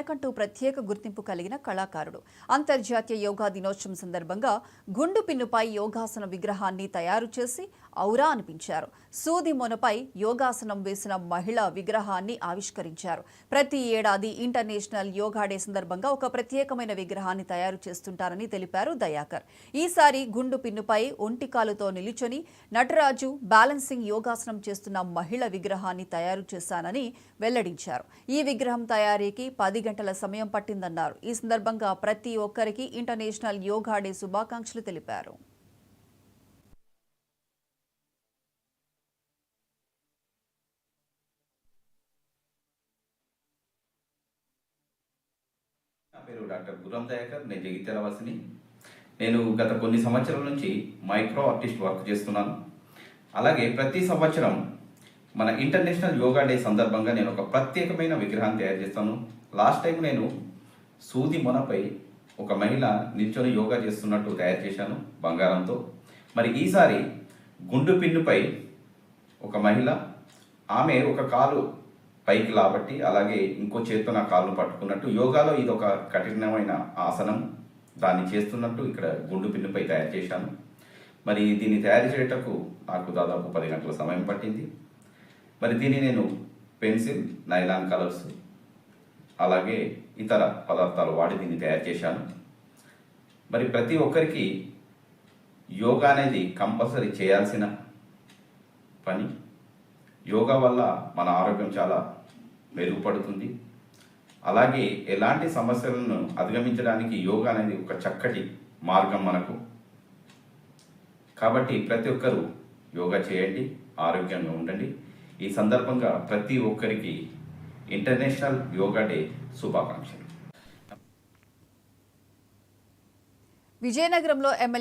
తనకంటూ ప్రత్యేక గుర్తింపు కలిగిన కళాకారుడు. అంతర్జాతీయ యోగా దినోత్సవం సందర్భంగా గుండు పిన్నుపై యోగాసన విగ్రహాన్ని తయారు చేసి ఔరా అనిపించారు. సూది మొనపై యోగాసనం వేసిన మహిళ విగ్రహాన్ని ఆవిష్కరించారు. ప్రతి ఏడాది ఇంటర్నేషనల్ యోగా డే సందర్భంగా ఒక ప్రత్యేకమైన విగ్రహాన్ని తయారు చేస్తుంటారని తెలిపారు దయాకర్. ఈసారి గుండు పిన్నుపై ఒంటికాలుతో నిలుచొని నటరాజు బ్యాలెన్సింగ్ యోగాసనం చేస్తున్న మహిళ విగ్రహాన్ని తయారు చేశానని వెల్లడించారు. ఈ విగ్రహం తయారీకి 10 గంటల సమయం పట్టిందన్నారు. ఈ సందర్భంగా ప్రతి ఒక్కరికి ఇంటర్నేషనల్ యోగా డే శుభాకాంక్షలు తెలిపారు. నా పేరు డాక్టర్ గురం దయాకర్. నేను జగిత్యాల వాసిని. నేను గత కొన్ని సంవత్సరాల నుంచి మైక్రో ఆర్టిస్ట్ వర్క్ చేస్తున్నాను. అలాగే ప్రతి సంవత్సరం మన ఇంటర్నేషనల్ యోగా డే సందర్భంగా నేను ఒక ప్రత్యేకమైన విగ్రహాన్ని తయారు చేస్తాను. లాస్ట్ టైం నేను సూది మొనపై ఒక మహిళ నిల్చొని యోగా చేస్తున్నట్టు తయారు చేశాను బంగారంతో. మరి ఈసారి గుండు పిన్నుపై ఒక మహిళ, ఆమె ఒక కాలు పైకి లాబట్టి అలాగే ఇంకో చేత్తో నా కాళ్ళు పట్టుకున్నట్టు, యోగాలో ఇది ఒక కఠినమైన ఆసనం, దాన్ని చేస్తున్నట్టు ఇక్కడ గుండు పిన్నుపై తయారు చేశాను. మరి దీన్ని తయారు చేయటకు నాకు దాదాపు 10 గంటల సమయం పట్టింది. మరి దీన్ని నేను పెన్సిల్, నైలాన్ కలర్స్ అలాగే ఇతర పదార్థాలు వాడి దీన్ని తయారు చేశాను. మరి ప్రతి ఒక్కరికి యోగా అనేది కంపల్సరీ చేయాల్సిన పని. యోగా వల్ల మన ఆరోగ్యం చాలా మెరుగుపడుతుంది. అలాగే ఎలాంటి సమస్యలను అధిగమించడానికి యోగా అనేది ఒక చక్కటి మార్గం మనకు. కాబట్టి ప్రతి ఒక్కరూ యోగా చేయండి, ఆరోగ్యంగా ఉండండి. ఈ సందర్భంగా ప్రతి ఒక్కరికి ఇంటర్నేషనల్ యోగా డే శుభాకాంక్షలు. విజయనగరంలో ఎమ్మెల్యే